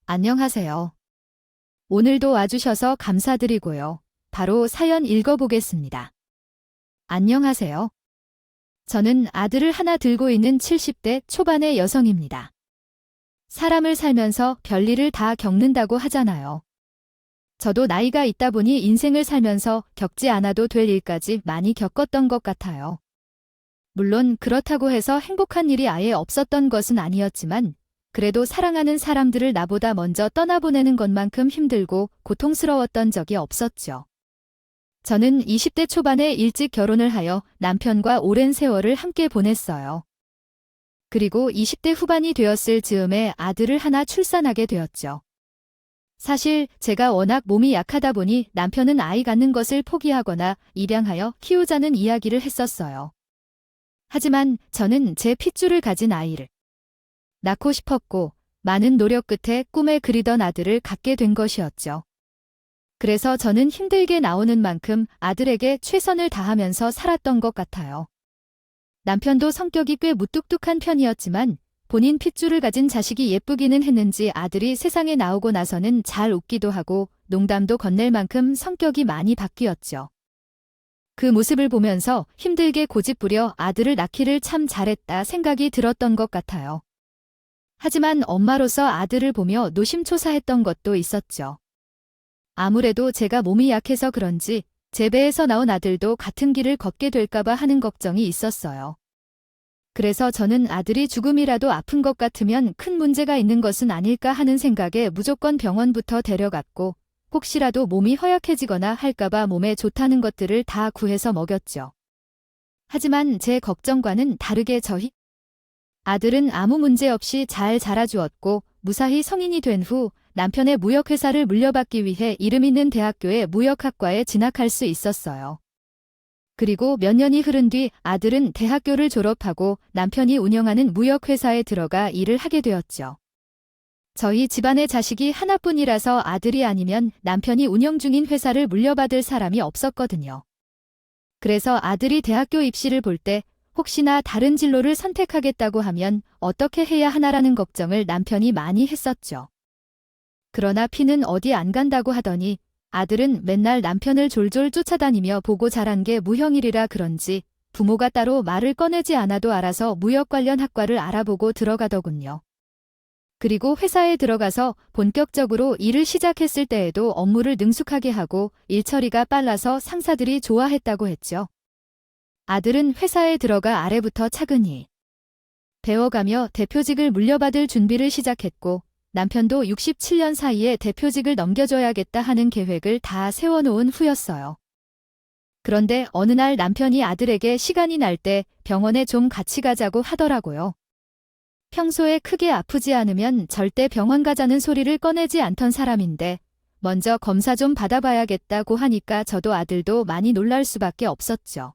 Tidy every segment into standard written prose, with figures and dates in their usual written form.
안녕하세요. 오늘도 와주셔서 감사드리고요. 바로 사연 읽어보겠습니다. 안녕하세요. 저는 아들을 하나 들고 있는 70대 초반의 여성입니다. 사람을 살면서 별일을 다 겪는다고 하잖아요. 저도 나이가 있다 보니 인생을 살면서 겪지 않아도 될 일까지 많이 겪었던 것 같아요. 물론 그렇다고 해서 행복한 일이 아예 없었던 것은 아니었지만 그래도 사랑하는 사람들을 나보다 먼저 떠나보내는 것만큼 힘들고 고통스러웠던 적이 없었죠. 저는 20대 초반에 일찍 결혼을 하여 남편과 오랜 세월을 함께 보냈어요. 그리고 20대 후반이 되었을 즈음에 아들을 하나 출산하게 되었죠. 사실 제가 워낙 몸이 약하다 보니 남편은 아이 갖는 것을 포기하거나 입양하여 키우자는 이야기를 했었어요. 하지만 저는 제 핏줄을 가진 아이를 낳고 싶었고 많은 노력 끝에 꿈에 그리던 아들을 갖게 된 것이었죠. 그래서 저는 힘들게 나오는 만큼 아들에게 최선을 다하면서 살았던 것 같아요. 남편도 성격이 꽤 무뚝뚝한 편이었지만 본인 핏줄을 가진 자식이 예쁘기는 했는지 아들이 세상에 나오고 나서는 잘 웃기도 하고 농담도 건넬 만큼 성격이 많이 바뀌었죠. 그 모습을 보면서 힘들게 고집부려 아들을 낳기를 참 잘했다 생각이 들었던 것 같아요. 하지만 엄마로서 아들을 보며 노심초사했던 것도 있었죠. 아무래도 제가 몸이 약해서 그런지 제 배에서 나온 아들도 같은 길을 걷게 될까봐 하는 걱정이 있었어요. 그래서 저는 아들이 조금이라도 아픈 것 같으면 큰 문제가 있는 것은 아닐까 하는 생각에 무조건 병원부터 데려갔고 혹시라도 몸이 허약해지거나 할까봐 몸에 좋다는 것들을 다 구해서 먹였죠. 하지만 제 걱정과는 다르게 저희 아들은 아무 문제 없이 잘 자라주었고 무사히 성인이 된 후 남편의 무역회사를 물려받기 위해 이름 있는 대학교의 무역학과에 진학할 수 있었어요. 그리고 몇 년이 흐른 뒤 아들은 대학교를 졸업하고 남편이 운영하는 무역회사에 들어가 일을 하게 되었죠. 저희 집안의 자식이 하나뿐이라서 아들이 아니면 남편이 운영 중인 회사를 물려받을 사람이 없었거든요. 그래서 아들이 대학교 입시를 볼 때 혹시나 다른 진로를 선택하겠다고 하면 어떻게 해야 하나라는 걱정을 남편이 많이 했었죠. 그러나 피는 어디 안 간다고 하더니 아들은 맨날 남편을 졸졸 쫓아다니며 보고 자란 게 무형일이라 그런지 부모가 따로 말을 꺼내지 않아도 알아서 무역 관련 학과를 알아보고 들어가더군요. 그리고 회사에 들어가서 본격적으로 일을 시작했을 때에도 업무를 능숙하게 하고 일 처리가 빨라서 상사들이 좋아했다고 했죠. 아들은 회사에 들어가 아래부터 차근히 배워가며 대표직을 물려받을 준비를 시작했고 남편도 67년 사이에 대표직을 넘겨줘야겠다 하는 계획을 다 세워놓은 후였어요. 그런데 어느 날 남편이 아들에게 시간이 날 때 병원에 좀 같이 가자고 하더라고요. 평소에 크게 아프지 않으면 절대 병원 가자는 소리를 꺼내지 않던 사람인데 먼저 검사 좀 받아봐야겠다고 하니까 저도 아들도 많이 놀랄 수밖에 없었죠.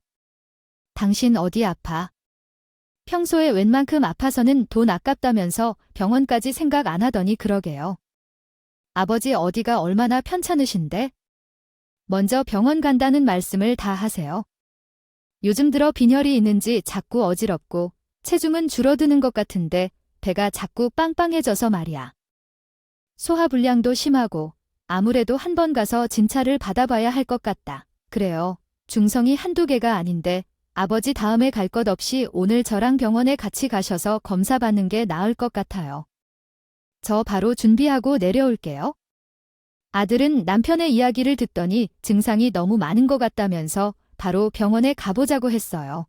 당신 어디 아파? 평소에 웬만큼 아파서는 돈 아깝다면서 병원까지 생각 안 하더니 그러게요. 아버지 어디가 얼마나 편찮으신데? 먼저 병원 간다는 말씀을 다 하세요. 요즘 들어 빈혈이 있는지 자꾸 어지럽고 체중은 줄어드는 것 같은데 배가 자꾸 빵빵해져서 말이야. 소화불량도 심하고 아무래도 한번 가서 진찰을 받아봐야 할 것 같다. 그래요. 중성이 한두 개가 아닌데 아버지 다음에 갈 것 없이 오늘 저랑 병원에 같이 가셔서 검사 받는 게 나을 것 같아요. 저 바로 준비하고 내려올게요. 아들은 남편의 이야기를 듣더니 증상이 너무 많은 것 같다면서 바로 병원에 가보자고 했어요.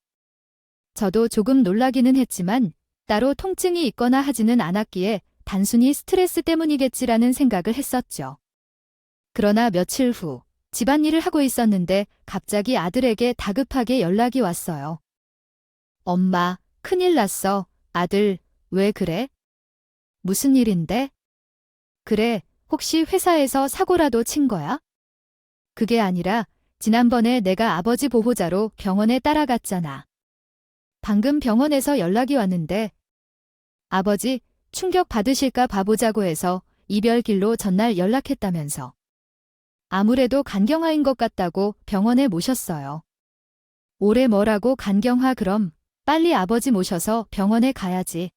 저도 조금 놀라기는 했지만 따로 통증이 있거나 하지는 않았기에 단순히 스트레스 때문이겠지라는 생각을 했었죠. 그러나 며칠 후 집안일을 하고 있었는데 갑자기 아들에게 다급하게 연락이 왔어요. 엄마, 큰일 났어. 아들, 왜 그래? 무슨 일인데? 그래, 혹시 회사에서 사고라도 친 거야? 그게 아니라 지난번에 내가 아버지 보호자로 병원에 따라갔잖아. 방금 병원에서 연락이 왔는데 아버지 충격 받으실까 봐보자고 해서 이별길로 전날 연락했다면서. 아무래도 간경화인 것 같다고 병원에 모셨어요. 올해 뭐라고 간경화 그럼 빨리 아버지 모셔서 병원에 가야지.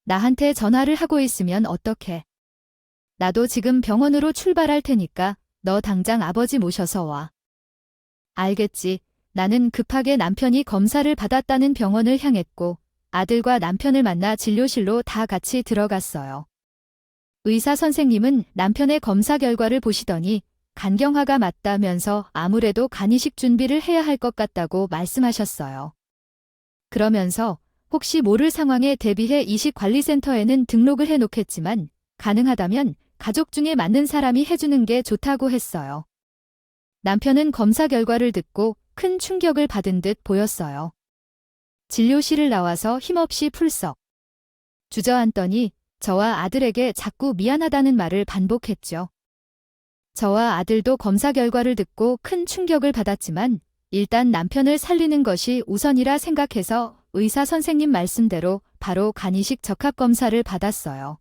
나한테 전화를 하고 있으면 어떡해. 나도 지금 병원으로 출발할 테니까 너 당장 아버지 모셔서 와. 알겠지. 나는 급하게 남편이 검사를 받았다는 병원을 향했고 아들과 남편을 만나 진료실로 다 같이 들어갔어요. 의사 선생님은 남편의 검사 결과를 보시더니 간경화가 맞다면서 아무래도 간이식 준비를 해야 할 것 같다고 말씀하셨어요. 그러면서 혹시 모를 상황에 대비해 이식관리센터에는 등록을 해놓겠지만 가능하다면 가족 중에 맞는 사람이 해주는 게 좋다고 했어요. 남편은 검사 결과를 듣고 큰 충격을 받은 듯 보였어요. 진료실을 나와서 힘없이 풀썩 주저앉더니 저와 아들에게 자꾸 미안하다는 말을 반복했죠. 저와 아들도 검사 결과를 듣고 큰 충격을 받았지만 일단 남편을 살리는 것이 우선이라 생각해서 의사 선생님 말씀대로 바로 간이식 적합 검사를 받았어요.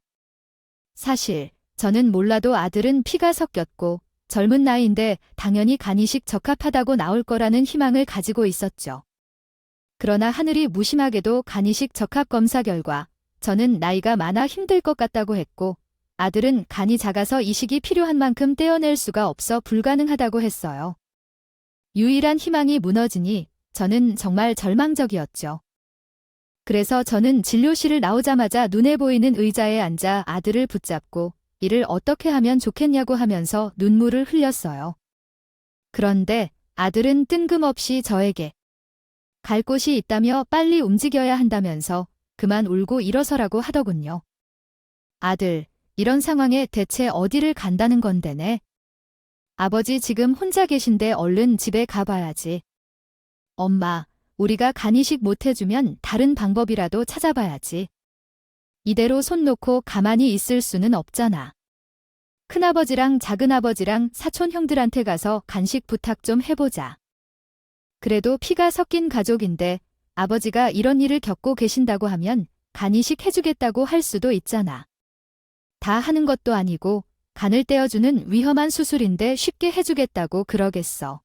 사실 저는 몰라도 아들은 피가 섞였고 젊은 나이인데 당연히 간이식 적합하다고 나올 거라는 희망을 가지고 있었죠. 그러나 하늘이 무심하게도 간이식 적합 검사 결과 저는 나이가 많아 힘들 것 같다고 했고 아들은 간이 작아서 이식이 필요한 만큼 떼어낼 수가 없어 불가능하다고 했어요. 유일한 희망이 무너지니 저는 정말 절망적이었죠. 그래서 저는 진료실을 나오자마자 눈에 보이는 의자에 앉아 아들을 붙잡고 이를 어떻게 하면 좋겠냐고 하면서 눈물을 흘렸어요. 그런데 아들은 뜬금없이 저에게 갈 곳이 있다며 빨리 움직여야 한다면서 그만 울고 일어서라고 하더군요. 아들, 이런 상황에 대체 어디를 간다는 건데네. 아버지 지금 혼자 계신데 얼른 집에 가봐야지. 엄마, 우리가 간이식 못 해주면 다른 방법이라도 찾아봐야지. 이대로 손 놓고 가만히 있을 수는 없잖아. 큰아버지랑 작은아버지랑 사촌 형들한테 가서 간식 부탁 좀 해보자. 그래도 피가 섞인 가족인데 아버지가 이런 일을 겪고 계신다고 하면 간이식 해주겠다고 할 수도 있잖아. 다 하는 것도 아니고 간을 떼어주는 위험한 수술인데 쉽게 해주겠다고 그러겠어.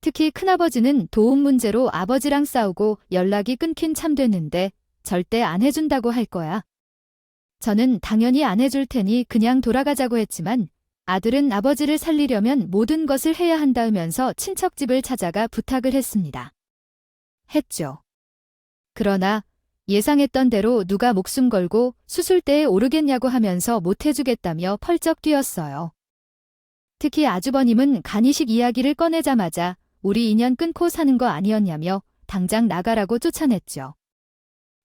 특히 큰아버지는 도움 문제로 아버지랑 싸우고 연락이 끊긴 참 됐는데 절대 안 해준다고 할 거야. 저는 당연히 안 해줄 테니 그냥 돌아가자고 했지만 아들은 아버지를 살리려면 모든 것을 해야 한다면서 친척집을 찾아가 부탁을 했습니다. 했죠. 그러나 예상했던 대로 누가 목숨 걸고 수술대에 오르겠냐고 하면서 못 해주겠다며 펄쩍 뛰었어요. 특히 아주버님은 간이식 이야기를 꺼내자마자 우리 인연 끊고 사는 거 아니었냐며 당장 나가라고 쫓아냈죠.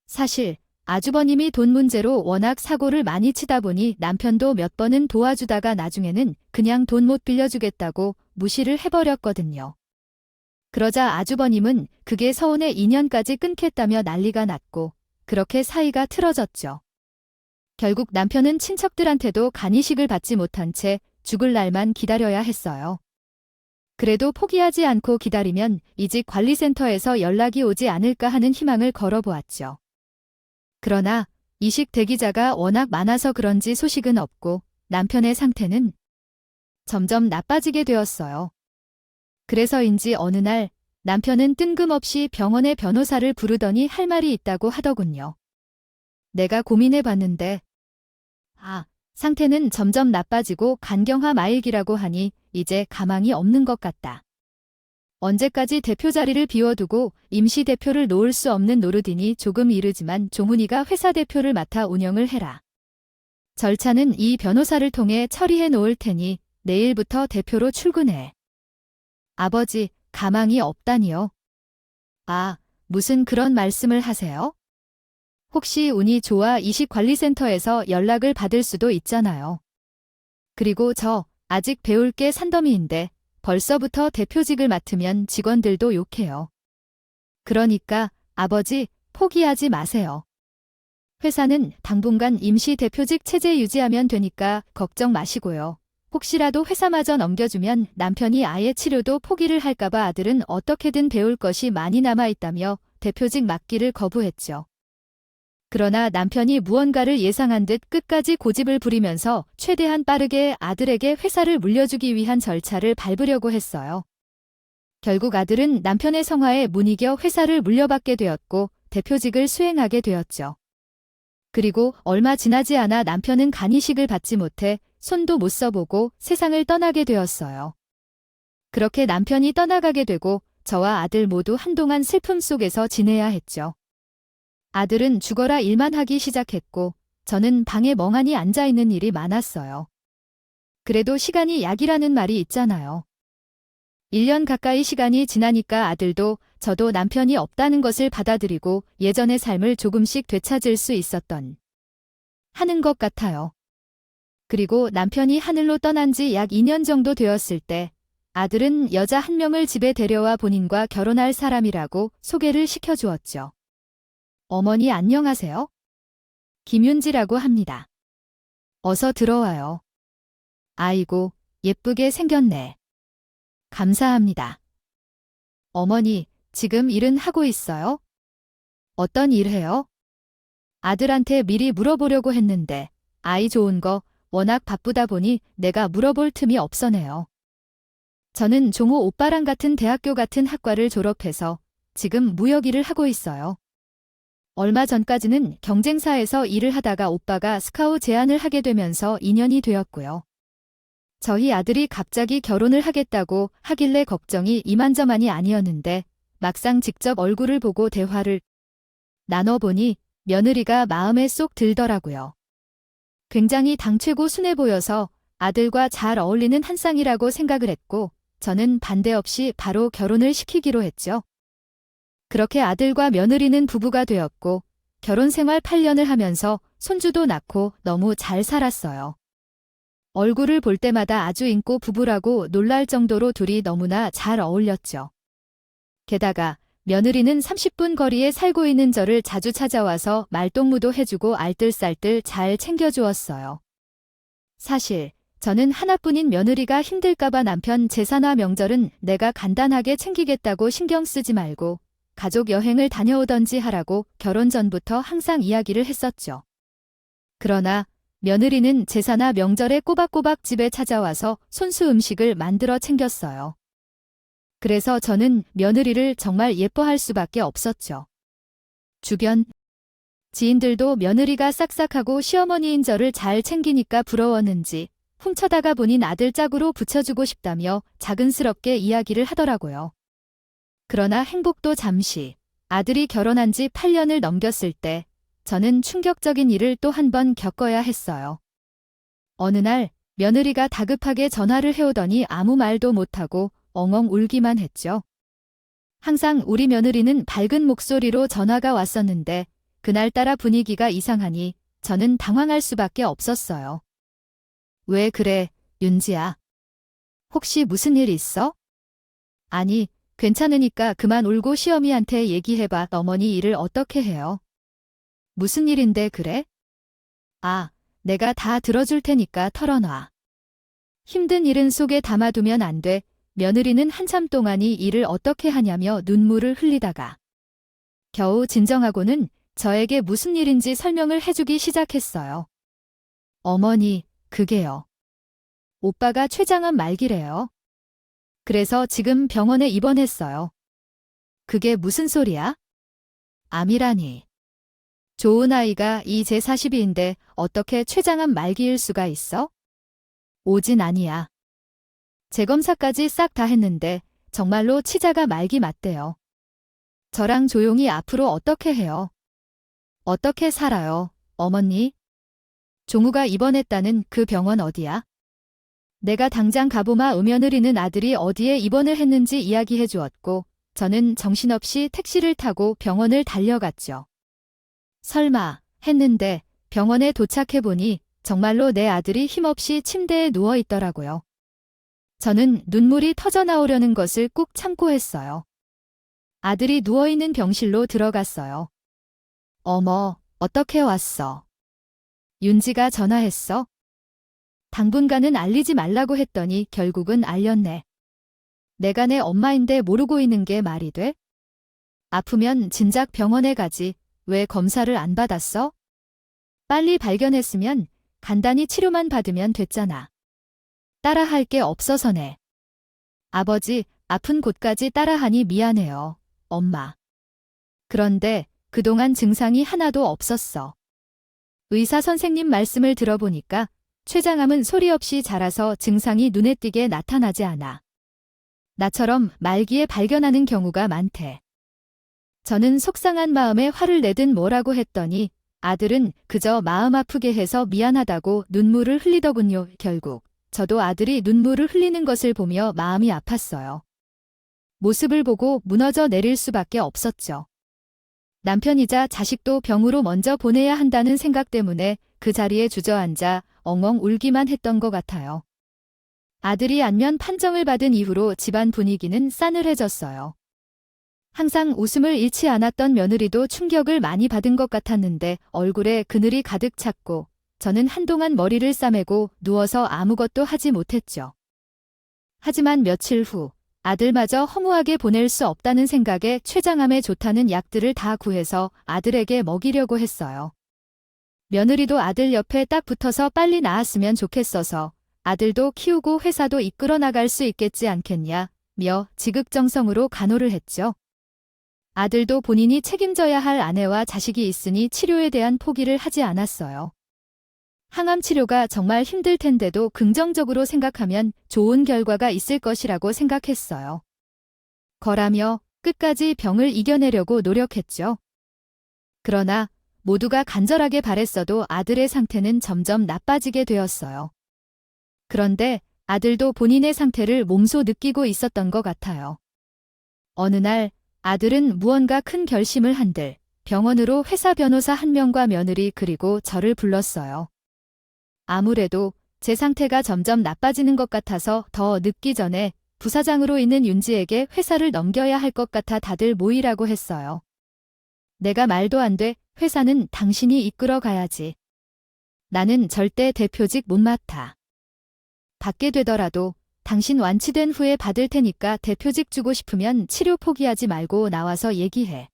사실 아주버님이 돈 문제로 워낙 사고를 많이 치다 보니 남편도 몇 번은 도와주다가 나중에는 그냥 돈 못 빌려주겠다고 무시를 해버렸거든요. 그러자 아주버님은 그게 서운해 인연까지 끊겠다며 난리가 났고 그렇게 사이가 틀어졌죠. 결국 남편은 친척들한테도 간이식을 받지 못한 채 죽을 날만 기다려야 했어요. 그래도 포기하지 않고 기다리면 이직관리센터에서 연락이 오지 않을까 하는 희망을 걸어보았죠. 그러나 이식 대기자가 워낙 많아서 그런지 소식은 없고 남편의 상태는 점점 나빠지게 되었어요. 그래서인지 어느 날 남편은 뜬금없이 병원의 변호사를 부르더니 할 말이 있다고 하더군요. 내가 고민해봤는데 상태는 점점 나빠지고 간경화 말기라고 하니 이제 가망이 없는 것 같다. 언제까지 대표 자리를 비워두고 임시 대표를 놓을 수 없는 노릇이니 조금 이르지만 종훈이가 회사 대표를 맡아 운영을 해라. 절차는 이 변호사를 통해 처리해 놓을 테니 내일부터 대표로 출근해. 아버지, 가망이 없다니요. 무슨 그런 말씀을 하세요? 혹시 운이 좋아 이식관리센터에서 연락을 받을 수도 있잖아요. 그리고 저 아직 배울 게 산더미인데 벌써부터 대표직을 맡으면 직원들도 욕해요. 그러니까 아버지 포기하지 마세요. 회사는 당분간 임시 대표직 체제 유지하면 되니까 걱정 마시고요. 혹시라도 회사마저 넘겨주면 남편이 아예 치료도 포기를 할까봐 아들은 어떻게든 배울 것이 많이 남아있다며 대표직 맡기를 거부했죠. 그러나 남편이 무언가를 예상한 듯 끝까지 고집을 부리면서 최대한 빠르게 아들에게 회사를 물려주기 위한 절차를 밟으려고 했어요. 결국 아들은 남편의 성화에 못 이겨 회사를 물려받게 되었고 대표직을 수행하게 되었죠. 그리고 얼마 지나지 않아 남편은 간이식을 받지 못해 손도 못 써보고 세상을 떠나게 되었어요. 그렇게 남편이 떠나가게 되고 저와 아들 모두 한동안 슬픔 속에서 지내야 했죠. 아들은 죽어라 일만 하기 시작했고 저는 방에 멍하니 앉아있는 일이 많았어요. 그래도 시간이 약이라는 말이 있잖아요. 1년 가까이 시간이 지나니까 아들도 저도 남편이 없다는 것을 받아들이고 예전의 삶을 조금씩 되찾을 수 있었던 하는 것 같아요. 그리고 남편이 하늘로 떠난 지 약 2년 정도 되었을 때 아들은 여자 한 명을 집에 데려와 본인과 결혼할 사람이라고 소개를 시켜주었죠. 어머니 안녕하세요. 김윤지라고 합니다. 어서 들어와요. 아이고, 예쁘게 생겼네. 감사합니다. 어머니, 지금 일은 하고 있어요? 어떤 일 해요? 아들한테 미리 물어보려고 했는데 아이 좋은 거 워낙 바쁘다 보니 내가 물어볼 틈이 없어네요. 저는 종호 오빠랑 같은 대학교 같은 학과를 졸업해서 지금 무역 일을 하고 있어요. 얼마 전까지는 경쟁사에서 일을 하다가 오빠가 스카우 제안을 하게 되면서 인연이 되었고요. 저희 아들이 갑자기 결혼을 하겠다고 하길래 걱정이 이만저만이 아니었는데 막상 직접 얼굴을 보고 대화를 나눠보니 며느리가 마음에 쏙 들더라고요. 굉장히 당최고 순해 보여서 아들과 잘 어울리는 한 쌍이라고 생각을 했고 저는 반대 없이 바로 결혼을 시키기로 했죠. 그렇게 아들과 며느리는 부부가 되었고 결혼 생활 8년을 하면서 손주도 낳고 너무 잘 살았어요. 얼굴을 볼 때마다 아주 인고 부부라고 놀랄 정도로 둘이 너무나 잘 어울렸죠. 게다가 며느리는 30분 거리에 살고 있는 저를 자주 찾아와서 말동무도 해주고 알뜰살뜰 잘 챙겨주었어요. 사실 저는 하나뿐인 며느리가 힘들까봐 남편 제사나 명절은 내가 간단하게 챙기겠다고 신경 쓰지 말고 가족 여행을 다녀오던지 하라고 결혼 전부터 항상 이야기를 했었죠. 그러나 며느리는 제사나 명절에 꼬박꼬박 집에 찾아와서 손수 음식을 만들어 챙겼어요. 그래서 저는 며느리를 정말 예뻐할 수밖에 없었죠. 주변 지인들도 며느리가 싹싹하고 시어머니인 저를 잘 챙기니까 부러웠는지 훔쳐다가 본인 아들 짝으로 붙여주고 싶다며 자근스럽게 이야기를 하더라고요. 그러나 행복도 잠시 아들이 결혼한 지 8년을 넘겼을 때 저는 충격적인 일을 또 한 번 겪어야 했어요. 어느 날 며느리가 다급하게 전화를 해오더니 아무 말도 못하고 엉엉 울기만 했죠. 항상 우리 며느리는 밝은 목소리로 전화가 왔었는데 그날따라 분위기가 이상하니 저는 당황할 수밖에 없었어요. 왜 그래, 윤지야? 혹시 무슨 일 있어? 아니, 괜찮으니까 그만 울고 시어미한테 얘기해봐. 어머니 일을 어떻게 해요? 무슨 일인데 그래? 아, 내가 다 들어줄 테니까 털어놔. 힘든 일은 속에 담아두면 안 돼. 며느리는 한참 동안 이 일을 어떻게 하냐며 눈물을 흘리다가 겨우 진정하고는 저에게 무슨 일인지 설명을 해주기 시작했어요. 어머니, 그게요. 오빠가 췌장암 말기래요. 그래서 지금 병원에 입원했어요. 그게 무슨 소리야? 암이라니. 좋은 아이가 이제 40인데 어떻게 췌장암 말기일 수가 있어? 오진 아니야. 재검사까지 싹 다 했는데 정말로 치자가 말기 맞대요. 저랑 조용히 앞으로 어떻게 해요? 어떻게 살아요, 어머니? 종우가 입원했다는 그 병원 어디야? 내가 당장 가보마. 며느리는 아들이 어디에 입원을 했는지 이야기해 주었고 저는 정신없이 택시를 타고 병원을 달려갔죠. 설마 했는데 병원에 도착해보니 정말로 내 아들이 힘없이 침대에 누워 있더라고요. 저는 눈물이 터져 나오려는 것을 꾹 참고 했어요. 아들이 누워있는 병실로 들어갔어요. 어머, 어떻게 왔어? 윤지가 전화했어? 당분간은 알리지 말라고 했더니 결국은 알렸네. 내가 내 엄마인데 모르고 있는 게 말이 돼? 아프면 진작 병원에 가지. 왜 검사를 안 받았어? 빨리 발견했으면 간단히 치료만 받으면 됐잖아. 따라할 게 없어서네. 아버지, 아픈 곳까지 따라하니 미안해요, 엄마. 그런데 그동안 증상이 하나도 없었어. 의사 선생님 말씀을 들어보니까 췌장암은 소리 없이 자라서 증상이 눈에 띄게 나타나지 않아. 나처럼 말기에 발견하는 경우가 많대. 저는 속상한 마음에 화를 내든 뭐라고 했더니 아들은 그저 마음 아프게 해서 미안하다고 눈물을 흘리더군요. 결국 저도 아들이 눈물을 흘리는 것을 보며 마음이 아팠어요. 모습을 보고 무너져 내릴 수밖에 없었죠. 남편이자 자식도 병으로 먼저 보내야 한다는 생각 때문에 그 자리에 주저앉아 엉엉 울기만 했던 것 같아요. 아들이 안면 판정을 받은 이후로 집안 분위기는 싸늘해졌어요. 항상 웃음을 잃지 않았던 며느리도 충격을 많이 받은 것 같았는데 얼굴에 그늘이 가득 찼고 저는 한동안 머리를 싸매고 누워서 아무것도 하지 못했죠. 하지만 며칠 후 아들마저 허무하게 보낼 수 없다는 생각에 췌장암에 좋다는 약들을 다 구해서 아들에게 먹이려고 했어요. 며느리도 아들 옆에 딱 붙어서 빨리 나았으면 좋겠어서 아들도 키우고 회사도 이끌어 나갈 수 있겠지 않겠냐며 지극정성으로 간호를 했죠. 아들도 본인이 책임져야 할 아내와 자식이 있으니 치료에 대한 포기를 하지 않았어요. 항암 치료가 정말 힘들 텐데도 긍정적으로 생각하면 좋은 결과가 있을 것이라고 생각했어요. 거라며 끝까지 병을 이겨내려고 노력했죠. 그러나 모두가 간절하게 바랬어도 아들의 상태는 점점 나빠지게 되었어요. 그런데 아들도 본인의 상태를 몸소 느끼고 있었던 것 같아요. 어느 날 아들은 무언가 큰 결심을 한들 병원으로 회사 변호사 한 명과 며느리 그리고 저를 불렀어요. 아무래도 제 상태가 점점 나빠지는 것 같아서 더 늦기 전에 부사장으로 있는 윤지에게 회사를 넘겨야 할 것 같아 다들 모이라고 했어요. 내가 말도 안 돼. 회사는 당신이 이끌어 가야지. 나는 절대 대표직 못 맡아. 받게 되더라도 당신 완치된 후에 받을 테니까 대표직 주고 싶으면 치료 포기하지 말고 나와서 얘기해.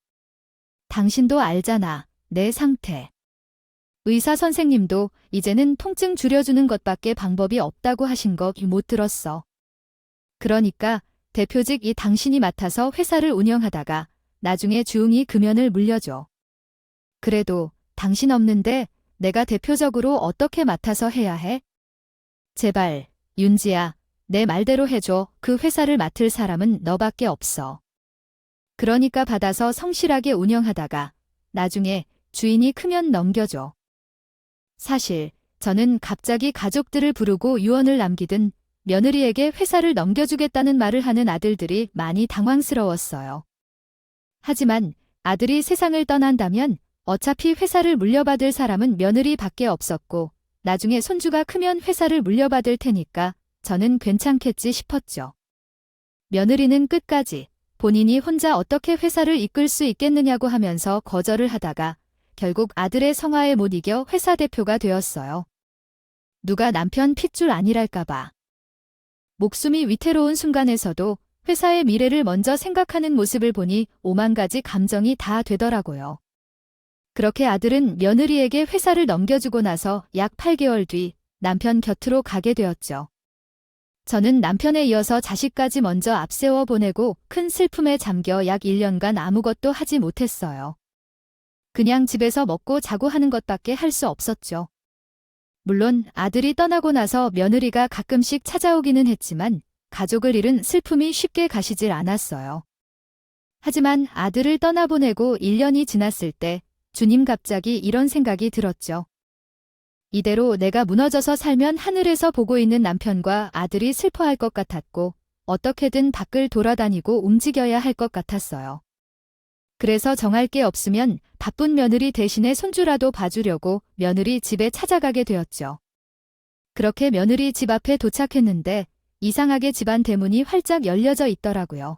당신도 알잖아, 내 상태. 의사 선생님도 이제는 통증 줄여주는 것밖에 방법이 없다고 하신 거 못 들었어. 그러니까 대표직 이 당신이 맡아서 회사를 운영하다가 나중에 주웅이 금연을 물려줘. 그래도 당신 없는데 내가 대표적으로 어떻게 맡아서 해야 해? 제발, 윤지야, 내 말대로 해줘. 그 회사를 맡을 사람은 너밖에 없어. 그러니까 받아서 성실하게 운영하다가 나중에 주인이 크면 넘겨줘. 사실 저는 갑자기 가족들을 부르고 유언을 남기든 며느리에게 회사를 넘겨주겠다는 말을 하는 아들들이 많이 당황스러웠어요. 하지만 아들이 세상을 떠난다면 어차피 회사를 물려받을 사람은 며느리밖에 없었고 나중에 손주가 크면 회사를 물려받을 테니까 저는 괜찮겠지 싶었죠. 며느리는 끝까지 본인이 혼자 어떻게 회사를 이끌 수 있겠느냐고 하면서 거절을 하다가 결국 아들의 성화에 못 이겨 회사 대표가 되었어요. 누가 남편 핏줄 아니랄까봐. 목숨이 위태로운 순간에서도 회사의 미래를 먼저 생각하는 모습을 보니 오만 가지 감정이 다 되더라고요. 그렇게 아들은 며느리에게 회사를 넘겨주고 나서 약 8개월 뒤 남편 곁으로 가게 되었죠. 저는 남편에 이어서 자식까지 먼저 앞세워 보내고 큰 슬픔에 잠겨 약 1년간 아무것도 하지 못했어요. 그냥 집에서 먹고 자고 하는 것밖에 할 수 없었죠. 물론 아들이 떠나고 나서 며느리가 가끔씩 찾아오기는 했지만 가족을 잃은 슬픔이 쉽게 가시질 않았어요. 하지만 아들을 떠나보내고 1년이 지났을 때 주님 갑자기 이런 생각이 들었죠. 이대로 내가 무너져서 살면 하늘에서 보고 있는 남편과 아들이 슬퍼할 것 같았고 어떻게든 밖을 돌아다니고 움직여야 할 것 같았어요. 그래서 정할 게 없으면 바쁜 며느리 대신에 손주라도 봐주려고 며느리 집에 찾아가게 되었죠. 그렇게 며느리 집 앞에 도착했는데 이상하게 집안 대문이 활짝 열려져 있더라고요.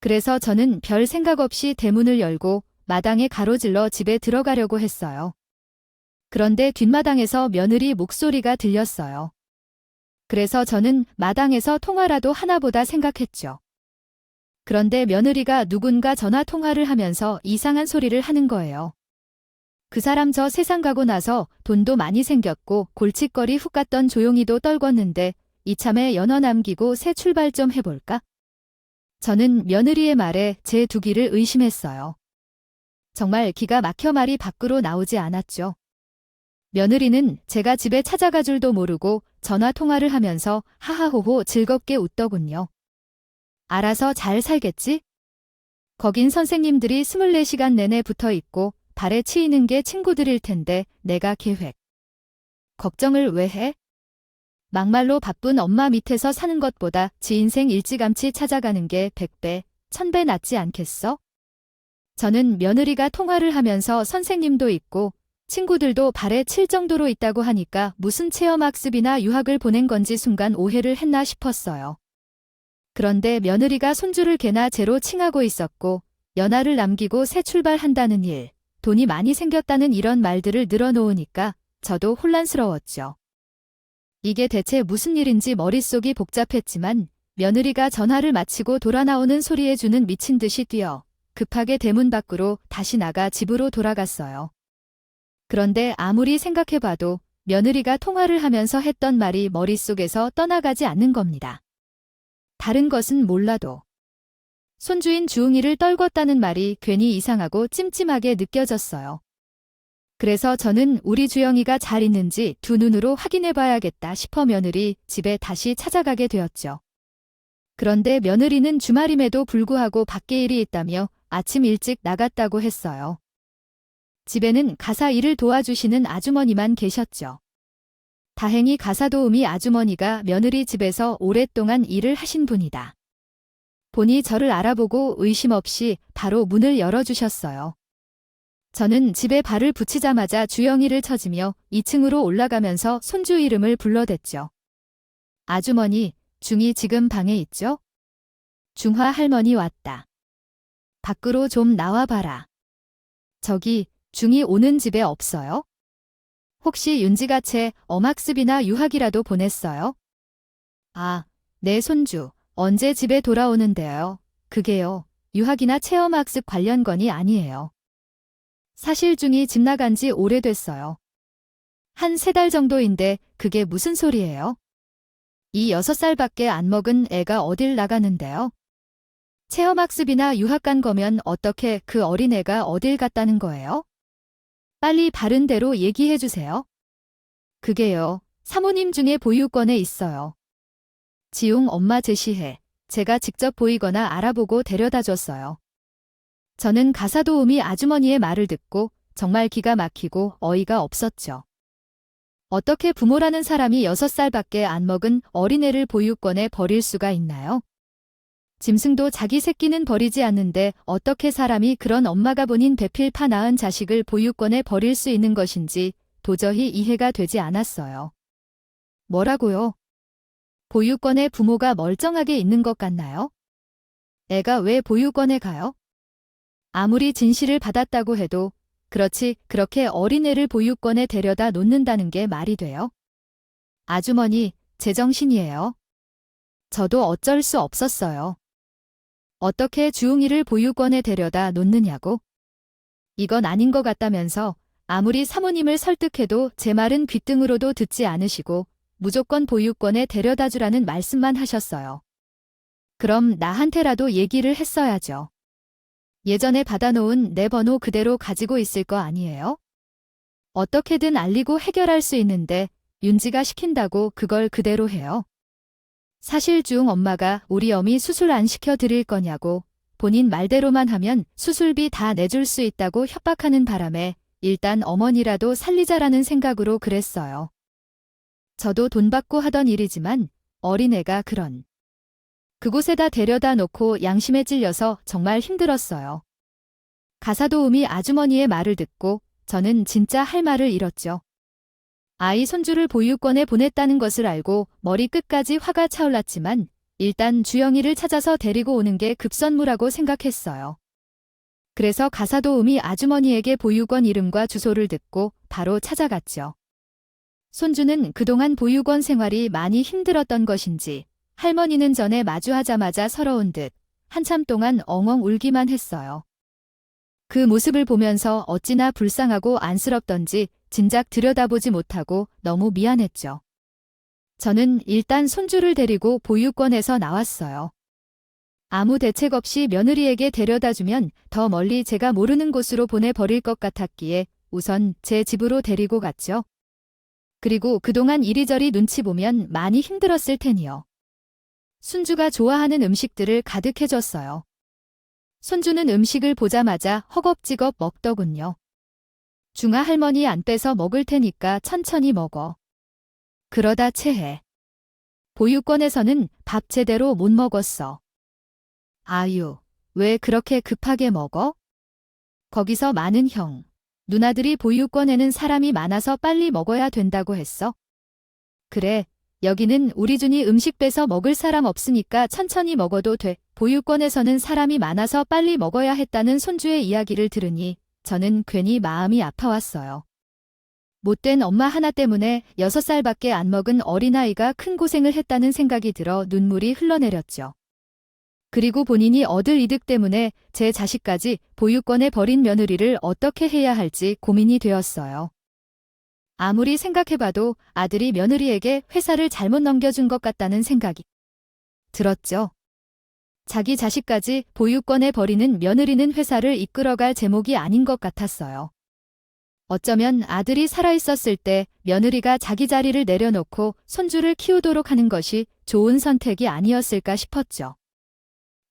그래서 저는 별 생각 없이 대문을 열고 마당에 가로질러 집에 들어가려고 했어요. 그런데 뒷마당에서 며느리 목소리가 들렸어요. 그래서 저는 마당에서 통화라도 하나보다 생각했죠. 그런데 며느리가 누군가 전화 통화를 하면서 이상한 소리를 하는 거예요. 그 사람 저 세상 가고 나서 돈도 많이 생겼고 골칫거리 훅 갔던 조용히도 떨궜는데 이참에 연어 남기고 새 출발 좀 해볼까? 저는 며느리의 말에 제 두기를 의심했어요. 정말 기가 막혀 말이 밖으로 나오지 않았죠. 며느리는 제가 집에 찾아가 줄도 모르고 전화 통화를 하면서 하하호호 즐겁게 웃더군요. 알아서 잘 살겠지? 거긴 선생님들이 24시간 내내 붙어 있고 발에 치이는 게 친구들일 텐데 내가 계획. 걱정을 왜 해? 막말로 바쁜 엄마 밑에서 사는 것보다 지 인생 일찌감치 찾아가는 게 100배, 1000배 낫지 않겠어? 저는 며느리가 통화를 하면서 선생님도 있고 친구들도 발에 칠 정도로 있다고 하니까 무슨 체험학습이나 유학을 보낸 건지 순간 오해를 했나 싶었어요. 그런데 며느리가 손주를 개나 제로 칭하고 있었고 연하를 남기고 새 출발한다는 일, 돈이 많이 생겼다는 이런 말들을 늘어놓으니까 저도 혼란스러웠죠. 이게 대체 무슨 일인지 머릿속이 복잡했지만 며느리가 전화를 마치고 돌아 나오는 소리에 주는 미친 듯이 뛰어 급하게 대문 밖으로 다시 나가 집으로 돌아갔어요. 그런데 아무리 생각해봐도 며느리가 통화를 하면서 했던 말이 머릿속에서 떠나가지 않는 겁니다. 다른 것은 몰라도 손주인 주웅이를 떨궜다는 말이 괜히 이상하고 찜찜하게 느껴졌어요. 그래서 저는 우리 주영이가 잘 있는지 두 눈으로 확인해봐야겠다 싶어 며느리 집에 다시 찾아가게 되었죠. 그런데 며느리는 주말임에도 불구하고 밖에 일이 있다며 아침 일찍 나갔다고 했어요. 집에는 가사 일을 도와주시는 아주머니만 계셨죠. 다행히 가사도우미 아주머니가 며느리 집에서 오랫동안 일을 하신 분이다 보니 저를 알아보고 의심 없이 바로 문을 열어주셨어요. 저는 집에 발을 붙이자마자 주영이를 쳐지며 2층으로 올라가면서 손주 이름을 불러댔죠. 아주머니, 중이 지금 방에 있죠? 중화 할머니 왔다. 밖으로 좀 나와봐라. 저기, 중이 오는 집에 없어요? 혹시 윤지가 채 엄학습이나 유학이라도 보냈어요? 아, 내 손주, 언제 집에 돌아오는데요? 그게요, 유학이나 체험학습 관련 건이 아니에요. 사실 중이 집 나간 지 오래됐어요. 한 3달 정도인데 그게 무슨 소리예요? 이 6살밖에 안 먹은 애가 어딜 나가는데요? 체험학습이나 유학 간 거면 어떻게 그 어린애가 어딜 갔다는 거예요? 빨리 바른 대로 얘기해 주세요. 그게요, 사모님 중에 보유권에 있어요. 지웅 엄마 제시해 제가 직접 보이거나 알아보고 데려다 줬어요. 저는 가사도우미 아주머니의 말을 듣고 정말 기가 막히고 어이가 없었죠. 어떻게 부모라는 사람이 6살밖에 안 먹은 어린애를 보유권에 버릴 수가 있나요? 짐승도 자기 새끼는 버리지 않는데 어떻게 사람이 그런 엄마가 본인 배필파 낳은 자식을 보유권에 버릴 수 있는 것인지 도저히 이해가 되지 않았어요. 뭐라고요? 보유권에 부모가 멀쩡하게 있는 것 같나요? 애가 왜 보유권에 가요? 아무리 진실을 받았다고 해도 그렇지 그렇게 어린애를 보유권에 데려다 놓는다는 게 말이 돼요? 아주머니, 제정신이에요. 저도 어쩔 수 없었어요. 어떻게 주웅이를 보유권에 데려다 놓느냐고? 이건 아닌 것 같다면서 아무리 사모님을 설득해도 제 말은 귓등으로도 듣지 않으시고 무조건 보유권에 데려다 주라는 말씀만 하셨어요. 그럼 나한테라도 얘기를 했어야죠. 예전에 받아놓은 내 번호 그대로 가지고 있을 거 아니에요? 어떻게든 알리고 해결할 수 있는데 윤지가 시킨다고 그걸 그대로 해요. 사실 주웅 엄마가 우리 어미 수술 안 시켜드릴 거냐고 본인 말대로만 하면 수술비 다 내줄 수 있다고 협박하는 바람에 일단 어머니라도 살리자라는 생각으로 그랬어요. 저도 돈 받고 하던 일이지만 어린애가 그런 그곳에다 데려다 놓고 양심에 찔려서 정말 힘들었어요. 가사도우미 아주머니의 말을 듣고 저는 진짜 할 말을 잃었죠. 아이 손주를 보유권에 보냈다는 것을 알고 머리 끝까지 화가 차올랐지만 일단 주영이를 찾아서 데리고 오는 게 급선무라고 생각했어요. 그래서 가사도우미 아주머니에게 보유권 이름과 주소를 듣고 바로 찾아갔죠. 손주는 그동안 보유권 생활이 많이 힘들었던 것인지 할머니는 전에 마주하자마자 서러운 듯 한참 동안 엉엉 울기만 했어요. 그 모습을 보면서 어찌나 불쌍하고 안쓰럽던지 진작 들여다보지 못하고 너무 미안했죠. 저는 일단 손주를 데리고 보유권에서 나왔어요. 아무 대책 없이 며느리에게 데려다주면 더 멀리 제가 모르는 곳으로 보내버릴 것 같았기에 우선 제 집으로 데리고 갔죠. 그리고 그동안 이리저리 눈치 보면 많이 힘들었을 테니요. 순주가 좋아하는 음식들을 가득 해줬어요. 손주는 음식을 보자마자 허겁지겁 먹더군요. 중아 할머니 안 빼서 먹을 테니까 천천히 먹어. 그러다 체해. 보육원에서는 밥 제대로 못 먹었어. 아유, 왜 그렇게 급하게 먹어? 거기서 많은 형, 누나들이 보육원에는 사람이 많아서 빨리 먹어야 된다고 했어. 그래, 여기는 우리 준이 음식 빼서 먹을 사람 없으니까 천천히 먹어도 돼. 보육원에서는 사람이 많아서 빨리 먹어야 했다는 손주의 이야기를 들으니 저는 괜히 마음이 아파왔어요. 못된 엄마 하나 때문에 6살밖에 안 먹은 어린아이가 큰 고생을 했다는 생각이 들어 눈물이 흘러내렸죠. 그리고 본인이 얻을 이득 때문에 제 자식까지 보육원에 버린 며느리를 어떻게 해야 할지 고민이 되었어요. 아무리 생각해봐도 아들이 며느리에게 회사를 잘못 넘겨준 것 같다는 생각이 들었죠. 자기 자식까지 보육원에 버리는 며느리는 회사를 이끌어갈 제목이 아닌 것 같았어요. 어쩌면 아들이 살아있었을 때 며느리가 자기 자리를 내려놓고 손주를 키우도록 하는 것이 좋은 선택이 아니었을까 싶었죠.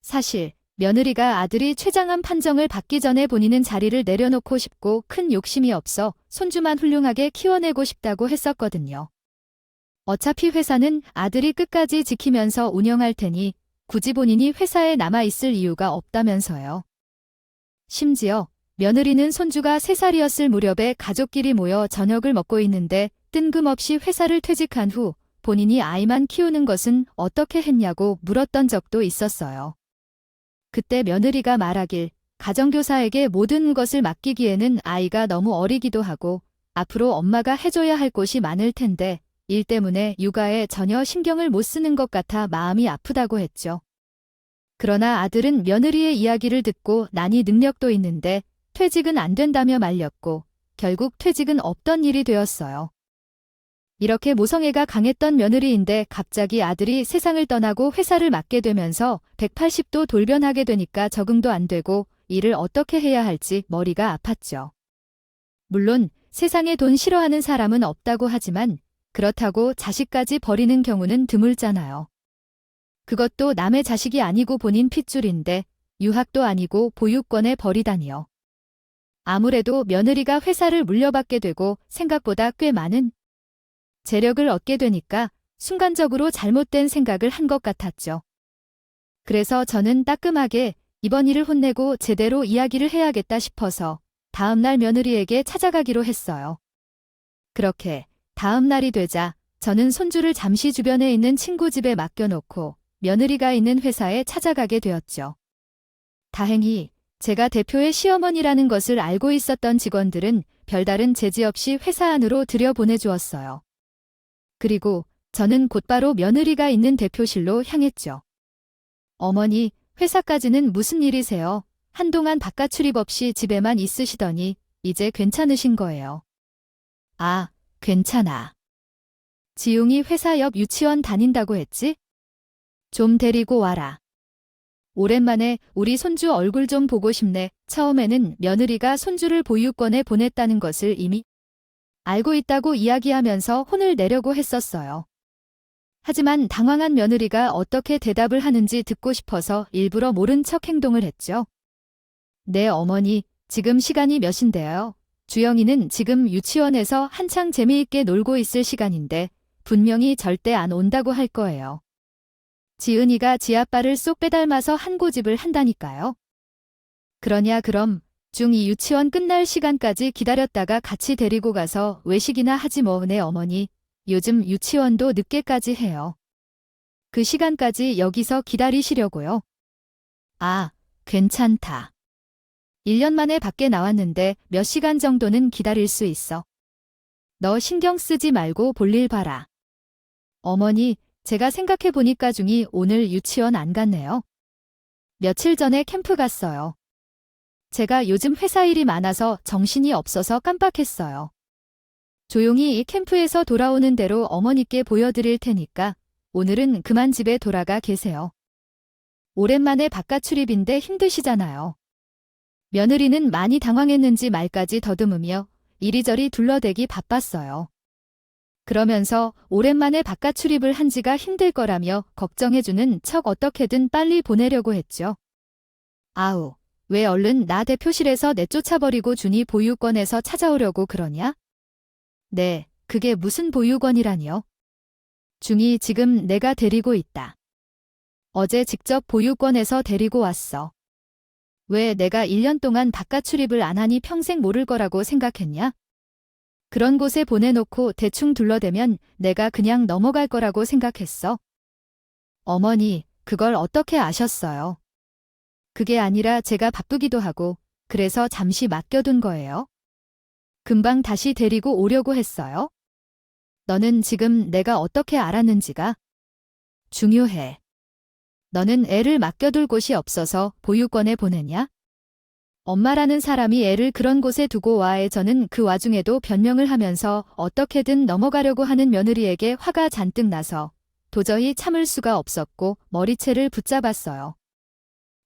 사실 며느리가 아들이 최장한 판정을 받기 전에 본인은 자리를 내려놓고 싶고 큰 욕심이 없어 손주만 훌륭하게 키워내고 싶다고 했었거든요. 어차피 회사는 아들이 끝까지 지키면서 운영할 테니 굳이 본인이 회사에 남아있을 이유가 없다면서요. 심지어 며느리는 손주가 3살이었을 무렵에 가족끼리 모여 저녁을 먹고 있는데 뜬금없이 회사를 퇴직한 후 본인이 아이만 키우는 것은 어떻게 했냐고 물었던 적도 있었어요. 그때 며느리가 말하길 가정교사에게 모든 것을 맡기기에는 아이가 너무 어리기도 하고 앞으로 엄마가 해줘야 할 곳이 많을 텐데 일 때문에 육아에 전혀 신경을 못 쓰는 것 같아 마음이 아프다고 했죠. 그러나 아들은 며느리의 이야기를 듣고 나니 능력도 있는데 퇴직은 안 된다며 말렸고 결국 퇴직은 없던 일이 되었어요. 이렇게 모성애가 강했던 며느리인데 갑자기 아들이 세상을 떠나고 회사를 맡게 되면서 180도 돌변하게 되니까 적응도 안 되고 일을 어떻게 해야 할지 머리가 아팠죠. 물론 세상에 돈 싫어하는 사람은 없다고 하지만 그렇다고 자식까지 버리는 경우는 드물잖아요. 그것도 남의 자식이 아니고 본인 핏줄인데 유학도 아니고 보육원에 버리다니요. 아무래도 며느리가 회사를 물려받게 되고 생각보다 꽤 많은 재력을 얻게 되니까 순간적으로 잘못된 생각을 한 것 같았죠. 그래서 저는 따끔하게 이번 일을 혼내고 제대로 이야기를 해야겠다 싶어서 다음날 며느리에게 찾아가기로 했어요. 그렇게 다음 날이 되자 저는 손주를 잠시 주변에 있는 친구 집에 맡겨놓고 며느리가 있는 회사에 찾아가게 되었죠. 다행히 제가 대표의 시어머니라는 것을 알고 있었던 직원들은 별다른 제지 없이 회사 안으로 들여보내주었어요. 그리고 저는 곧바로 며느리가 있는 대표실로 향했죠. 어머니, 회사까지는 무슨 일이세요? 한동안 바깥 출입 없이 집에만 있으시더니 이제 괜찮으신 거예요. 아, 괜찮아. 지웅이 회사 옆 유치원 다닌다고 했지? 좀 데리고 와라. 오랜만에 우리 손주 얼굴 좀 보고 싶네. 처음에는 며느리가 손주를 보육원에 보냈다는 것을 이미 알고 있다고 이야기하면서 혼을 내려고 했었어요. 하지만 당황한 며느리가 어떻게 대답을 하는지 듣고 싶어서 일부러 모른 척 행동을 했죠. 네, 어머니, 지금 시간이 몇인데요? 주영이는 지금 유치원에서 한창 재미있게 놀고 있을 시간인데 분명히 절대 안 온다고 할 거예요. 지은이가 지 아빠를 쏙 빼닮아서 한 고집을 한다니까요. 그러냐 그럼 중2 유치원 끝날 시간까지 기다렸다가 같이 데리고 가서 외식이나 하지 뭐. 네, 어머니. 요즘 유치원도 늦게까지 해요. 그 시간까지 여기서 기다리시려고요? 아, 괜찮다. 1년 만에 밖에 나왔는데 몇 시간 정도는 기다릴 수 있어. 너 신경 쓰지 말고 볼일 봐라. 어머니, 제가 생각해 보니까 중이 오늘 유치원 안 갔네요. 며칠 전에 캠프 갔어요. 제가 요즘 회사 일이 많아서 정신이 없어서 깜빡했어요. 조용히 이 캠프에서 돌아오는 대로 어머니께 보여드릴 테니까 오늘은 그만 집에 돌아가 계세요. 오랜만에 바깥 출입인데 힘드시잖아요. 며느리는 많이 당황했는지 말까지 더듬으며 이리저리 둘러대기 바빴어요. 그러면서 오랜만에 바깥 출입을 한 지가 힘들 거라며 걱정해주는 척 어떻게든 빨리 보내려고 했죠. 아우, 왜 얼른 나 대표실에서 내쫓아버리고 준이 보육원에서 찾아오려고 그러냐? 네, 그게 무슨 보육원이라니요? 중이 지금 내가 데리고 있다. 어제 직접 보육원에서 데리고 왔어. 왜 내가 1년 동안 바깥 출입을 안 하니 평생 모를 거라고 생각했냐? 그런 곳에 보내놓고 대충 둘러대면 내가 그냥 넘어갈 거라고 생각했어. 어머니, 그걸 어떻게 아셨어요? 그게 아니라 제가 바쁘기도 하고 그래서 잠시 맡겨둔 거예요. 금방 다시 데리고 오려고 했어요. 너는 지금 내가 어떻게 알았는지가 중요해. 너는 애를 맡겨둘 곳이 없어서 보육원에 보내냐? 엄마라는 사람이 애를 그런 곳에 두고 와에 저는 그 와중에도 변명을 하면서 어떻게든 넘어가려고 하는 며느리에게 화가 잔뜩 나서 도저히 참을 수가 없었고 머리채를 붙잡았어요.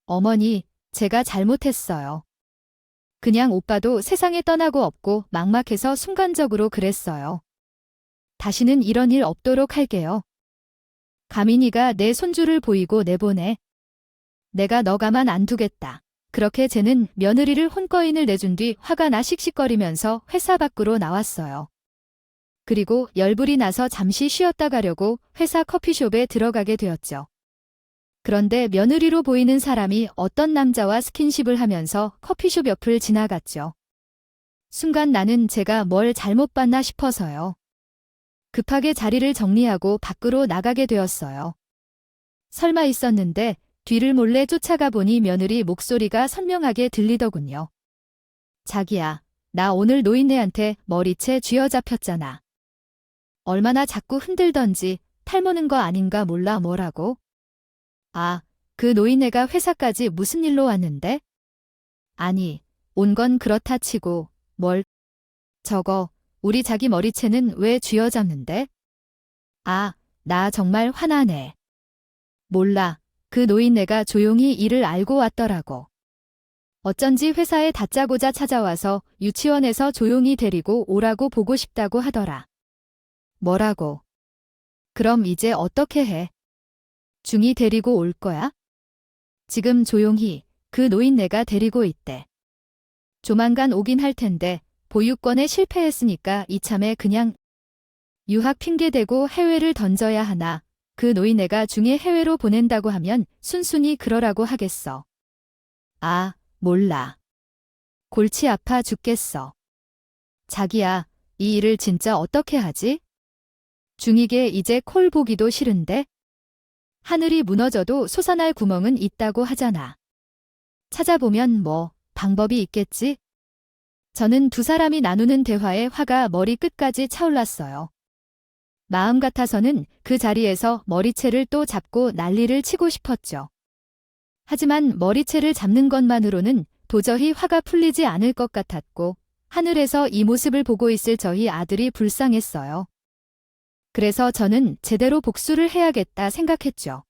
어머니, 제가 잘못했어요. 그냥 오빠도 세상에 떠나고 없고 막막해서 순간적으로 그랬어요. 다시는 이런 일 없도록 할게요. 가민이가 내 손주를 보이고 내보내. 내가 너 가만 안 두겠다. 그렇게 쟤는 며느리를 혼거인을 내준 뒤 화가 나 씩씩거리면서 회사 밖으로 나왔어요. 그리고 열불이 나서 잠시 쉬었다 가려고 회사 커피숍에 들어가게 되었죠. 그런데 며느리로 보이는 사람이 어떤 남자와 스킨십을 하면서 커피숍 옆을 지나갔죠. 순간 나는 제가 뭘 잘못 봤나 싶어서요. 급하게 자리를 정리하고 밖으로 나가게 되었어요. 설마 있었는데 뒤를 몰래 쫓아가 보니 며느리 목소리가 선명하게 들리더군요. 자기야, 나 오늘 노인네한테 머리채 쥐어잡혔잖아. 얼마나 자꾸 흔들던지 탈모는 거 아닌가 몰라 뭐라고? 아, 그 노인네가 회사까지 무슨 일로 왔는데? 아니, 온 건 그렇다 치고 뭘? 저거, 우리 자기 머리채는 왜 쥐어잡는데? 아, 나 정말 화나네. 몰라, 그 노인네가 조용히 일을 알고 왔더라고. 어쩐지 회사에 다짜고짜 찾아와서 유치원에서 조용히 데리고 오라고 보고 싶다고 하더라. 뭐라고? 그럼 이제 어떻게 해? 중이 데리고 올 거야? 지금 조용히 그 노인네가 데리고 있대. 조만간 오긴 할 텐데 보육권에 실패했으니까 이참에 그냥 유학 핑계대고 해외를 던져야 하나. 그 노인네가 중에 해외로 보낸다고 하면 순순히 그러라고 하겠어. 아, 몰라. 골치 아파 죽겠어. 자기야, 이 일을 진짜 어떻게 하지? 중이게 이제 콜 보기도 싫은데? 하늘이 무너져도 솟아날 구멍은 있다고 하잖아. 찾아보면 뭐 방법이 있겠지? 저는 두 사람이 나누는 대화에 화가 머리 끝까지 차올랐어요. 마음 같아서는 그 자리에서 머리채를 또 잡고 난리를 치고 싶었죠. 하지만 머리채를 잡는 것만으로는 도저히 화가 풀리지 않을 것 같았고 하늘에서 이 모습을 보고 있을 저희 아들이 불쌍했어요. 그래서 저는 제대로 복수를 해야겠다 생각했죠.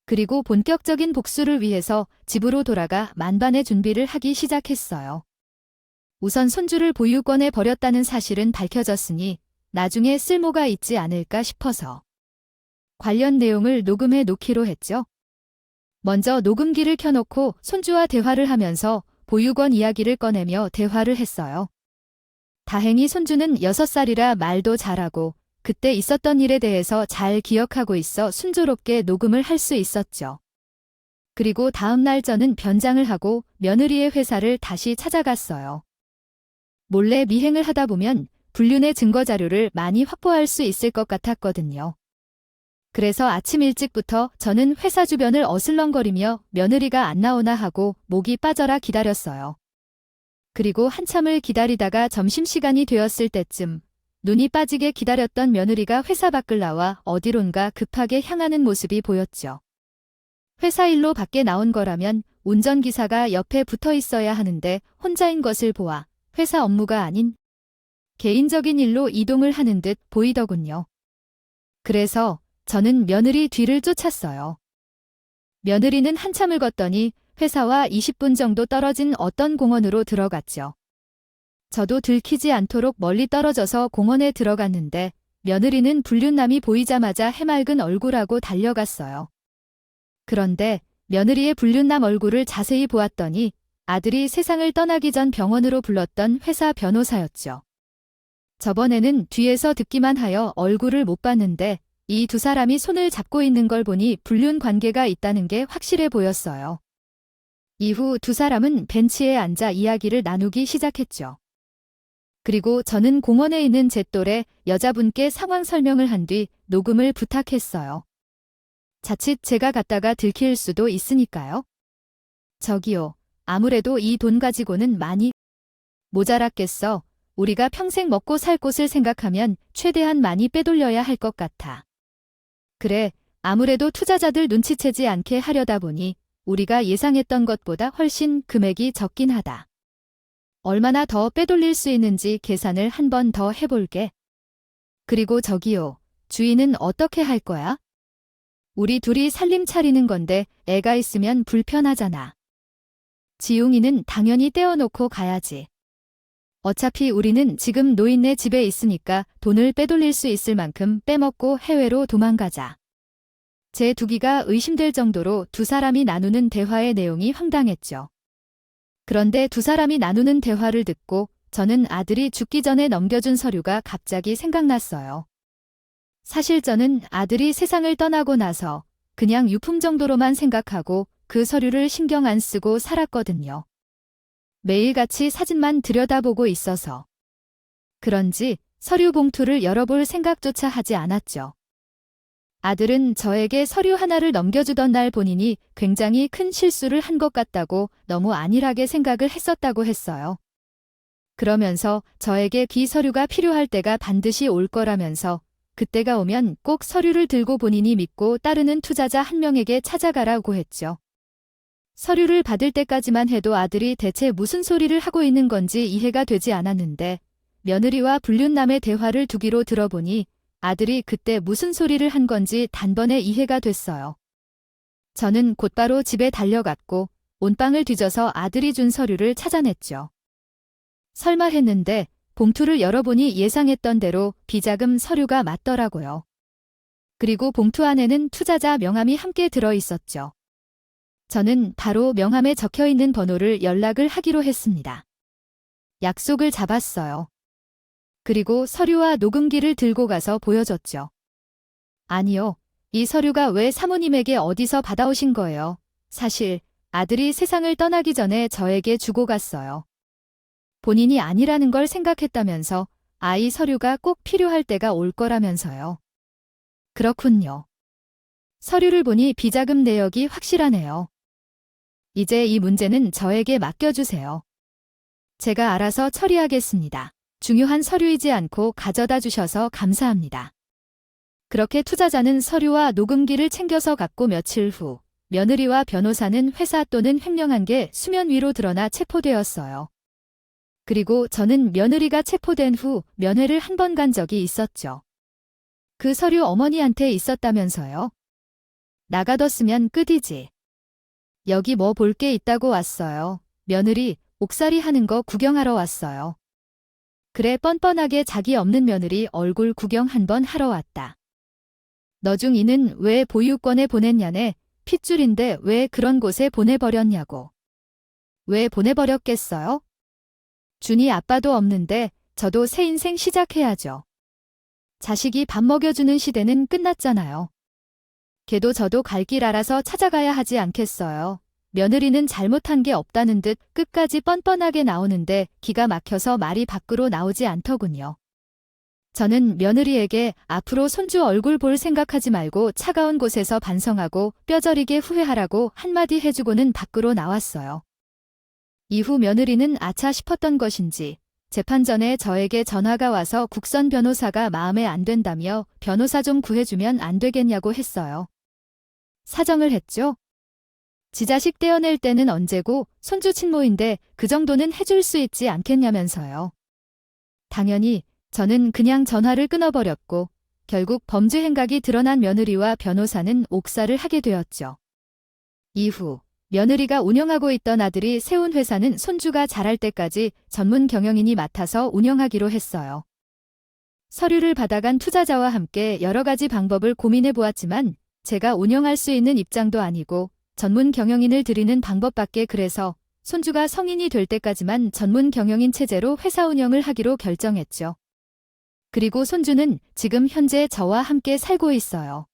그리고 본격적인 복수를 위해서 집으로 돌아가 만반의 준비를 하기 시작했어요. 우선 손주를 보육원에 버렸다는 사실은 밝혀졌으니 나중에 쓸모가 있지 않을까 싶어서 관련 내용을 녹음해 놓기로 했죠. 먼저 녹음기를 켜놓고 손주와 대화를 하면서 보육원 이야기를 꺼내며 대화를 했어요. 다행히 손주는 6살이라 말도 잘하고 그때 있었던 일에 대해서 잘 기억하고 있어 순조롭게 녹음을 할 수 있었죠. 그리고 다음 날 저는 변장을 하고 며느리의 회사를 다시 찾아갔어요. 몰래 미행을 하다 보면 불륜의 증거 자료를 많이 확보할 수 있을 것 같았거든요. 그래서 아침 일찍부터 저는 회사 주변을 어슬렁거리며 며느리가 안 나오나 하고 목이 빠져라 기다렸어요. 그리고 한참을 기다리다가 점심시간이 되었을 때쯤 눈이 빠지게 기다렸던 며느리가 회사 밖을 나와 어디론가 급하게 향하는 모습이 보였죠. 회사 일로 밖에 나온 거라면 운전기사가 옆에 붙어 있어야 하는데 혼자인 것을 보아 회사 업무가 아닌 개인적인 일로 이동을 하는 듯 보이더군요. 그래서 저는 며느리 뒤를 쫓았어요. 며느리는 한참을 걷더니 회사와 20분 정도 떨어진 어떤 공원으로 들어갔죠. 저도 들키지 않도록 멀리 떨어져서 공원에 들어갔는데 며느리는 불륜남이 보이자마자 해맑은 얼굴하고 달려갔어요. 그런데 며느리의 불륜남 얼굴을 자세히 보았더니 아들이 세상을 떠나기 전 병원으로 불렀던 회사 변호사였죠. 저번에는 뒤에서 듣기만 하여 얼굴을 못 봤는데 이 두 사람이 손을 잡고 있는 걸 보니 불륜 관계가 있다는 게 확실해 보였어요. 이후 두 사람은 벤치에 앉아 이야기를 나누기 시작했죠. 그리고 저는 공원에 있는 제 또래 여자분께 상황 설명을 한 뒤 녹음을 부탁했어요. 자칫 제가 갖다가 들킬 수도 있으니까요. 저기요, 아무래도 이 돈 가지고는 많이 모자랐겠어. 우리가 평생 먹고 살 곳을 생각하면 최대한 많이 빼돌려야 할 것 같아. 그래, 아무래도 투자자들 눈치채지 않게 하려다 보니 우리가 예상했던 것보다 훨씬 금액이 적긴 하다. 얼마나 더 빼돌릴 수 있는지 계산을 한 번 더 해볼게. 그리고 저기요, 주인은 어떻게 할 거야? 우리 둘이 살림 차리는 건데 애가 있으면 불편하잖아. 지웅이는 당연히 떼어놓고 가야지. 어차피 우리는 지금 노인네 집에 있으니까 돈을 빼돌릴 수 있을 만큼 빼먹고 해외로 도망가자. 제 두기가 의심될 정도로 두 사람이 나누는 대화의 내용이 황당했죠. 그런데 두 사람이 나누는 대화를 듣고 저는 아들이 죽기 전에 넘겨준 서류가 갑자기 생각났어요. 사실 저는 아들이 세상을 떠나고 나서 그냥 유품 정도로만 생각하고 그 서류를 신경 안 쓰고 살았거든요. 매일같이 사진만 들여다보고 있어서. 그런지 서류 봉투를 열어볼 생각조차 하지 않았죠. 아들은 저에게 서류 하나를 넘겨주던 날 본인이 굉장히 큰 실수를 한 것 같다고 너무 안일하게 생각을 했었다고 했어요. 그러면서 저에게 그 서류가 필요할 때가 반드시 올 거라면서 그때가 오면 꼭 서류를 들고 본인이 믿고 따르는 투자자 한 명에게 찾아가라고 했죠. 서류를 받을 때까지만 해도 아들이 대체 무슨 소리를 하고 있는 건지 이해가 되지 않았는데 며느리와 불륜남의 대화를 두 귀로 들어보니 아들이 그때 무슨 소리를 한 건지 단번에 이해가 됐어요. 저는 곧바로 집에 달려갔고 온방을 뒤져서 아들이 준 서류를 찾아냈죠. 설마 했는데 봉투를 열어보니 예상했던 대로 비자금 서류가 맞더라고요. 그리고 봉투 안에는 투자자 명함이 함께 들어있었죠. 저는 바로 명함에 적혀있는 번호를 연락을 하기로 했습니다. 약속을 잡았어요. 그리고 서류와 녹음기를 들고 가서 보여줬죠. 아니요, 이 서류가 왜 사모님에게 어디서 받아오신 거예요? 사실 아들이 세상을 떠나기 전에 저에게 주고 갔어요. 본인이 아니라는 걸 생각했다면서 아이 서류가 꼭 필요할 때가 올 거라면서요. 그렇군요. 서류를 보니 비자금 내역이 확실하네요. 이제 이 문제는 저에게 맡겨주세요. 제가 알아서 처리하겠습니다. 중요한 서류이지 않고 가져다 주셔서 감사합니다. 그렇게 투자자는 서류와 녹음기를 챙겨서 갔고 며칠 후 며느리와 변호사는 회사 또는 횡령한 게 수면 위로 드러나 체포되었어요. 그리고 저는 며느리가 체포된 후 면회를 한 번 간 적이 있었죠. 그 서류 어머니한테 있었다면서요? 나가뒀으면 끝이지. 여기 뭐 볼 게 있다고 왔어요. 며느리 옥살이 하는 거 구경하러 왔어요. 그래 뻔뻔하게 자기 없는 며느리 얼굴 구경 한 번 하러 왔다. 너중 이는 왜 보육원에 보냈냐네. 핏줄인데 왜 그런 곳에 보내버렸냐고. 왜 보내버렸겠어요? 준이 아빠도 없는데 저도 새 인생 시작해야죠. 자식이 밥 먹여주는 시대는 끝났잖아요. 걔도 저도 갈 길 알아서 찾아가야 하지 않겠어요. 며느리는 잘못한 게 없다는 듯 끝까지 뻔뻔하게 나오는데 기가 막혀서 말이 밖으로 나오지 않더군요. 저는 며느리에게 앞으로 손주 얼굴 볼 생각하지 말고 차가운 곳에서 반성하고 뼈저리게 후회하라고 한마디 해주고는 밖으로 나왔어요. 이후 며느리는 아차 싶었던 것인지 재판 전에 저에게 전화가 와서 국선 변호사가 마음에 안 든다며 변호사 좀 구해주면 안 되겠냐고 했어요. 사정을 했죠. 지 자식 떼어낼 때는 언제고 손주 친모인데 그 정도는 해줄 수 있지 않겠냐면서요. 당연히 저는 그냥 전화를 끊어버렸고 결국 범죄 행각이 드러난 며느리와 변호사는 옥살을 하게 되었죠. 이후 며느리가 운영하고 있던 아들이 세운 회사는 손주가 자랄 때까지 전문 경영인이 맡아서 운영하기로 했어요. 서류를 받아간 투자자와 함께 여러 가지 방법을 고민해 보았지만 제가 운영할 수 있는 입장도 아니고 전문 경영인을 들이는 방법밖에 그래서 손주가 성인이 될 때까지만 전문 경영인 체제로 회사 운영을 하기로 결정했죠. 그리고 손주는 지금 현재 저와 함께 살고 있어요.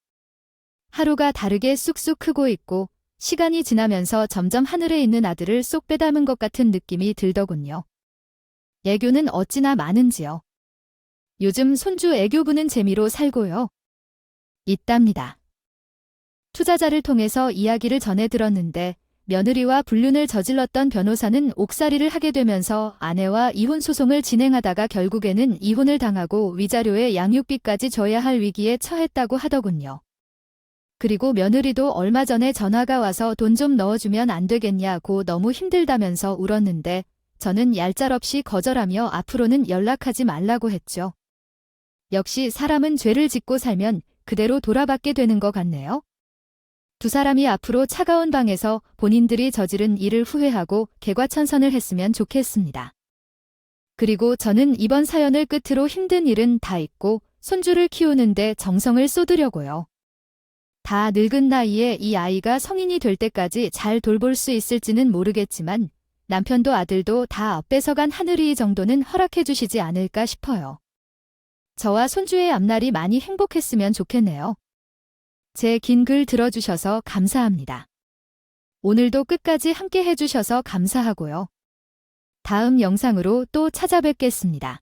하루가 다르게 쑥쑥 크고 있고 시간이 지나면서 점점 하늘에 있는 아들을 쏙 빼닮은 것 같은 느낌이 들더군요. 애교는 어찌나 많은지요. 요즘 손주 애교 부는 재미로 살고요. 있답니다. 투자자를 통해서 이야기를 전해 들었는데 며느리와 불륜을 저질렀던 변호사는 옥살이를 하게 되면서 아내와 이혼 소송을 진행하다가 결국에는 이혼을 당하고 위자료에 양육비까지 줘야 할 위기에 처했다고 하더군요. 그리고 며느리도 얼마 전에 전화가 와서 돈 좀 넣어주면 안 되겠냐고 너무 힘들다면서 울었는데 저는 얄짤없이 거절하며 앞으로는 연락하지 말라고 했죠. 역시 사람은 죄를 짓고 살면 그대로 돌아받게 되는 것 같네요. 두 사람이 앞으로 차가운 방에서 본인들이 저지른 일을 후회하고 개과천선을 했으면 좋겠습니다. 그리고 저는 이번 사연을 끝으로 힘든 일은 다 잊고 손주를 키우는데 정성을 쏟으려고요. 다 늙은 나이에 이 아이가 성인이 될 때까지 잘 돌볼 수 있을지는 모르겠지만 남편도 아들도 다 뺏어간 하늘이 정도는 허락해 주시지 않을까 싶어요. 저와 손주의 앞날이 많이 행복했으면 좋겠네요. 제 긴 글 들어주셔서 감사합니다. 오늘도 끝까지 함께 해주셔서 감사하고요. 다음 영상으로 또 찾아뵙겠습니다.